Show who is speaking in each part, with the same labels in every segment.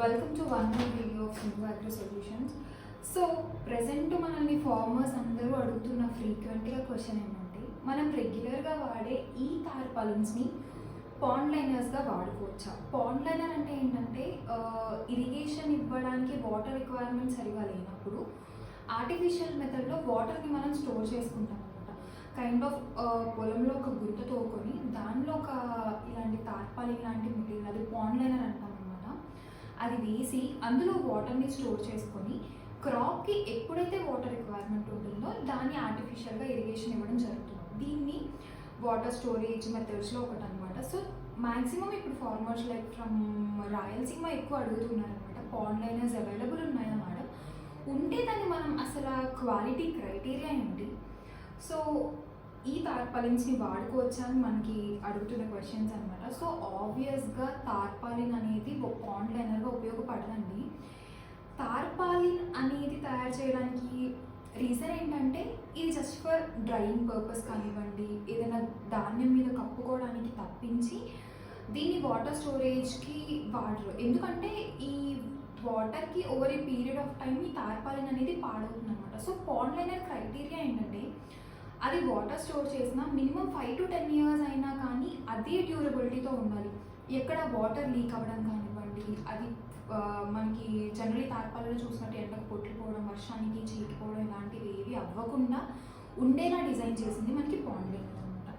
Speaker 1: Welcome to one more video of Sindhu agri solutions. So present మనల్ని farmers అందరూ అడుగుతున్న ఫ్రీక్వెంట్గా క్వశ్చన్ ఏంటంటే, మనం రెగ్యులర్గా వాడే ఈ టార్పాలిన్స్ని పాండ్ లైనర్స్గా వాడుకోవచ్చా? పాండ్ లైనర్ అంటే ఏంటంటే, ఇరిగేషన్ ఇవ్వడానికి వాటర్ రిక్వైర్మెంట్ సరిగా లేనప్పుడు ఆర్టిఫిషియల్ మెథడ్లో వాటర్ని మనం స్టోర్ చేసుకుంటాం అనమాట. కైండ్ ఆఫ్ పొలంలో ఒక గుంత తోకొని దానిలో ఒక ఇలాంటి టార్పాలిన్ లాంటి మెటీరియల్, అది పాండ్ లైనర్ అంటాం అనమాట. అది వేసి అందులో వాటర్ని స్టోర్ చేసుకొని క్రాప్కి ఎప్పుడైతే వాటర్ రిక్వైర్మెంట్ ఉంటుందో దాన్ని ఆర్టిఫిషియల్గా ఇరిగేషన్ ఇవ్వడం జరుగుతుంది. దీన్ని వాటర్ స్టోరేజ్ మెథడ్స్లో ఒకటి అనమాట. సో మ్యాక్సిమం ఇప్పుడు ఫార్మర్స్ లైక్ ఫ్రమ్ రాయలసీమ ఎక్కువ అడుగుతున్నారు అనమాట, పాండ్ లైనర్స్ అవైలబుల్ ఉన్నాయా మేడం, ఉంటే దాన్ని మనం అసలు క్వాలిటీ క్రైటీరియా ఏంటి, సో ఈ టార్పాలిన్స్ని వాడుకోవచ్చా అని మనకి అడుగుతున్న క్వశ్చన్స్ అనమాట. సో ఆబ్వియస్గా టార్పాలిన్ అనేది పాండ్ లైనర్గా ఉపయోగపడదండి. టార్పాలిన్ అనేది తయారు చేయడానికి రీజన్ ఏంటంటే, ఇది జస్ట్ ఫర్ డ్రైయింగ్ పర్పస్ కానివ్వండి, ఏదైనా ధాన్యం మీద కప్పుకోవడానికి తప్పించి దీన్ని వాటర్ స్టోరేజ్కి వాడరు. ఎందుకంటే ఈ వాటర్కి over a period of time ఈ టార్పాలిన్ అనేది పాడవుతుంది అనమాట. సో పాండ్ లైనర్ క్రైటీరియా ఏంటంటే, అది వాటర్ స్టోర్ చేసిన మినిమం 5 to 10 years అయినా కానీ అదే డ్యూరబిలిటీతో ఉండాలి. ఎక్కడ వాటర్ లీక్ అవ్వడం కానివ్వండి, అది మనకి జనరలీ తార్పాలలో చూసినట్టు ఎండకు పొట్టిపోవడం, వర్షానికి చీకిపోవడం ఇలాంటివి ఏవి అవ్వకుండా ఉండేలా డిజైన్ చేసింది మనకి పాండ్ లైనర్ అనమాట.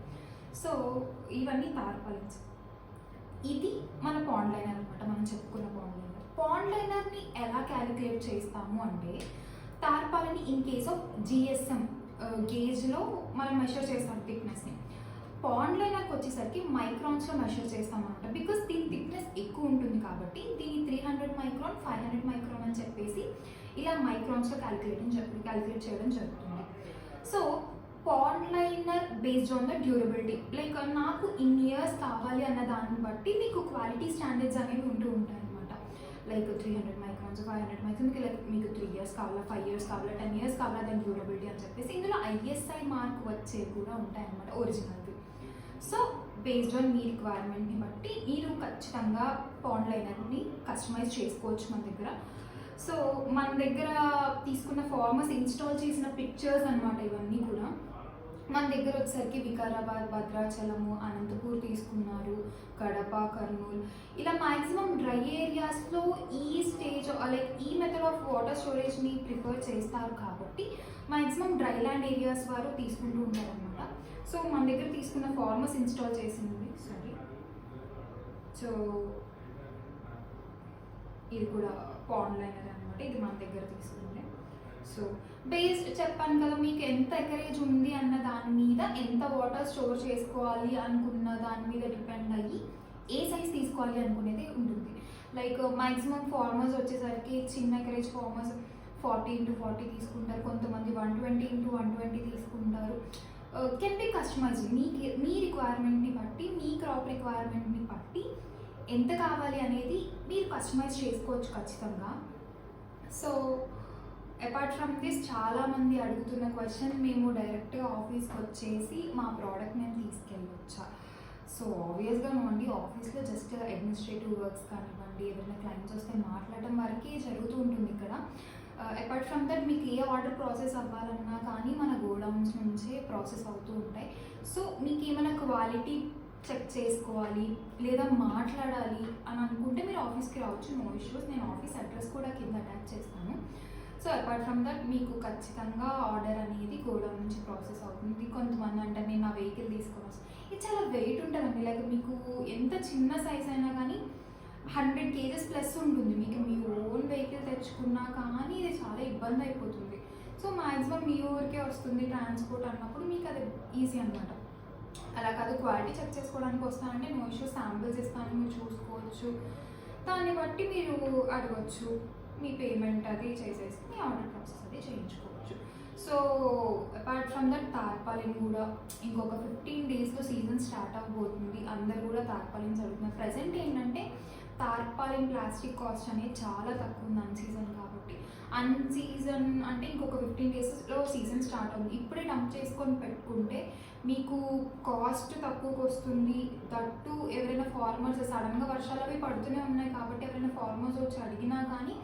Speaker 1: సో ఇవన్నీ టార్పాలిన్స్. ఇది మన పాండ్ లైనర్ అనమాట, మనం చెప్పుకున్న పాండ్ లైనర్. పాండ్ లైనర్ని ఎలా క్యాలిక్యులేట్ చేస్తాము అంటే, tarpaulin in case of GSM గేజ్లో మనం మెషర్ చేస్తాం థిక్నెస్ని. పాండ్ లైనర్కి వచ్చేసరికి మైక్రాన్స్లో మెషర్ చేస్తాం అనమాట. బికాస్ దీని థిక్నెస్ ఎక్కువ ఉంటుంది కాబట్టి దీని 300 మైక్రాన్ 500 మైక్రాన్ అని చెప్పేసి ఇలా మైక్రాన్స్లో క్యాలిక్యులేట్ చేయడం జరుగుతుంది. So pond liner based on the durability, like నాకు ఇన్ ఇయర్స్ కావాలి అన్న దాన్ని బట్టి మీకు క్వాలిటీ స్టాండర్డ్స్ అనేవి ఉంటూ ఉంటాయి అనమాట. లైక్ 300 మైక్రాన్స్ 500 మైక్రాన్స్, లైక్ మీకు 3 years కావాలా, 5 years కావాలా, 10 years కావాలా దాని డ్యూరబిలిటీ అని చెప్పేసి ఇందులో ISI మార్క్ వచ్చేవి కూడా ఉంటాయి అన్నమాట, ఒరిజినల్వి. సో బేస్డ్ ఆన్ మీ రిక్వైర్మెంట్ని బట్టి మీరు ఖచ్చితంగా పాండ్ లైనర్ని కస్టమైజ్ చేసుకోవచ్చు మన దగ్గర. సో మన దగ్గర తీసుకున్న ఫార్మర్స్ ఇన్స్టాల్ చేసిన పిక్చర్స్ అనమాట ఇవన్నీ కూడా. మన దగ్గర వచ్చేసరికి వికారాబాద్, భద్రాచలము, అనంతపూర్ తీసుకున్నారు, కడప, కర్నూలు, ఇలా మ్యాక్సిమం డ్రై ఏరియాస్లో ఈ స్టేజ్ లైక్ ఈ మెథడ్ ఆఫ్ వాటర్ స్టోరేజ్ని ప్రిఫర్ చేస్తారు కాబట్టి మ్యాక్సిమం డ్రై ల్యాండ్ ఏరియాస్ వారు తీసుకుంటూ ఉంటారు అనమాట. సో మన దగ్గర తీసుకున్న ఫార్మర్స్ ఇన్స్టాల్ చేసింది. సో ఇది కూడా పాండ్ లైనర్ అనమాట, ఇది మన దగ్గర తీసుకుంది. సో బేస్డ్ చెప్పాను కదా, మీకు ఎంత ఎకరేజ్ ఉంది అన్న దాని మీద, ఎంత వాటర్ స్టోర్ చేసుకోవాలి అనుకున్న దాని మీద డిపెండ్ అయ్యి ఏ సైజ్ తీసుకోవాలి అనుకునేది ఉంటుంది. లైక్ మ్యాక్సిమం ఫార్మర్స్ వచ్చేసరికి చిన్న ఎకరేజ్ ఫార్మర్స్ 40x40 తీసుకుంటారు, కొంతమంది 120x120 తీసుకుంటారు. Can be customized. మీ రిక్వైర్మెంట్ని బట్టి, మీ క్రాప్ రిక్వైర్మెంట్ని బట్టి ఎంత కావాలి అనేది మీరు కస్టమైజ్ చేసుకోవచ్చు ఖచ్చితంగా. సో అపార్ట్ ఫ్రమ్ దిస్ చాలామంది అడుగుతున్న క్వశ్చన్, మేము డైరెక్ట్గా ఆఫీస్కి వచ్చేసి మా ప్రోడక్ట్ మేము తీసుకెళ్ళవచ్చా? సో ఆబ్వియస్గా అండి, ఆఫీస్లో జస్ట్ అడ్మినిస్ట్రేటివ్ వర్క్స్ కానివ్వండి, ఏదైనా క్లయింట్స్ వస్తే మాట్లాడటం వరకే జరుగుతూ ఉంటుంది ఇక్కడ. అపార్ట్ ఫ్రమ్ దట్ మీకు ఏ ఆర్డర్ ప్రాసెస్ అవ్వాలన్నా కానీ మన గోడౌన్స్ నుంచే ప్రాసెస్ అవుతూ ఉంటాయి. సో మీకు ఏమైనా క్వాలిటీ చెక్ చేసుకోవాలి లేదా మాట్లాడాలి అని అనుకుంటే మీరు ఆఫీస్కి రావచ్చు, నో ఇష్యూస్. నేను ఆఫీస్ అడ్రస్ కూడా కింద అటాచ్ చేస్తాను. సో అపార్ట్ ఫ్రమ్ దట్ మీకు ఖచ్చితంగా ఆర్డర్ అనేది గోడౌన్ నుంచి ప్రాసెస్ అవుతుంది. కొంతమంది అంటే నేను నా వెహికల్ తీసుకొని వస్తాను, ఇది చాలా వెయిట్ ఉంటుందండి. లైక్ మీకు ఎంత చిన్న సైజ్ అయినా కానీ 100 kgs ప్లస్ ఉంటుంది. మీకు మీ ఓన్ వెహికల్ తెచ్చుకున్నా కానీ ఇది చాలా ఇబ్బంది అయిపోతుంది. సో మ్యాక్సిమం మీ ఊరికే వస్తుంది ట్రాన్స్పోర్ట్ అన్నప్పుడు మీకు అది ఈజీ అనమాట. అలా కాదు, క్వాలిటీ చెక్ చేసుకోవడానికి వస్తానంటే నో ఇష్యూ, శాంపిల్స్ ఇస్తాను, మీరు చూసుకోవచ్చు. దాన్ని బట్టి మీరు అడగచ్చు, మీ పేమెంట్ అది చేసేసి మీ ఆర్డర్ ప్రాసెస్ అది చేయించుకోవచ్చు. So apart from that tarpaulin కూడా ఇంకొక 15 daysలో సీజన్ స్టార్ట్ అవ్వబోతుంది. అందరు కూడా టార్పాలిన్స్ అడుగుతున్నారు. ప్రజెంట్ ఏంటంటే తార్పాలిన్ ప్లాస్టిక్ కాస్ట్ అనేది చాలా తక్కువ ఉంది అన్ సీజన్ కాబట్టి. అన్ సీజన్ అంటే ఇంకొక 15 డేస్లో సీజన్ స్టార్ట్ అవుతుంది. ఇప్పుడే డంప్ చేసుకొని పెట్టుకుంటే మీకు కాస్ట్ తక్కువకి వస్తుంది. దట్టు ఎవరైనా ఫార్మర్స్ సడన్గా వర్షాలు అవి పడుతూనే ఉన్నాయి కాబట్టి ఎవరైనా ఫార్మర్స్ వచ్చి అడిగినా కానీ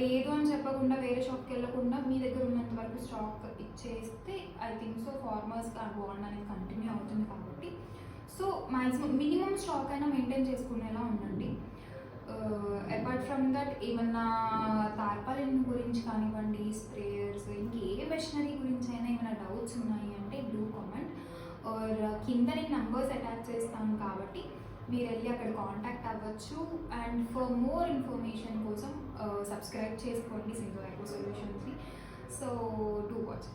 Speaker 1: లేదు అని చెప్పకుండా వేరే షాప్కి వెళ్ళకుండా మీ దగ్గర ఉన్నంత వరకు స్టాక్ ఇచ్చేస్తే ఐ థింక్ సో ఫార్మర్స్ ఆ బాండ్ అనేది కంటిన్యూ అవుతుంది కాబట్టి సో మ్యాక్సిమం మినిమం స్టాక్ అయినా మెయింటైన్ చేసుకునేలా ఉండండి. అపార్ట్ ఫ్రమ్ దట్ ఏమన్నా తార్పాలిన్ గురించి కానివ్వండి, స్ప్రేయర్స్, ఇంకే మెషినరీ గురించి అయినా ఏమైనా డౌట్స్ ఉన్నాయి అంటే డూ కామెంట్ ఆర్ కింద నేను నంబర్స్ అటాచ్ చేస్తాను కాబట్టి మీరు వెళ్ళి అక్కడ కాంటాక్ట్ అవ్వచ్చు. అండ్ ఫర్ మోర్ ఇన్ఫర్మేషన్ కోసం సబ్స్క్రైబ్ చేసుకోండి సింధు అగ్రో సొల్యూషన్స్ని. So do watch.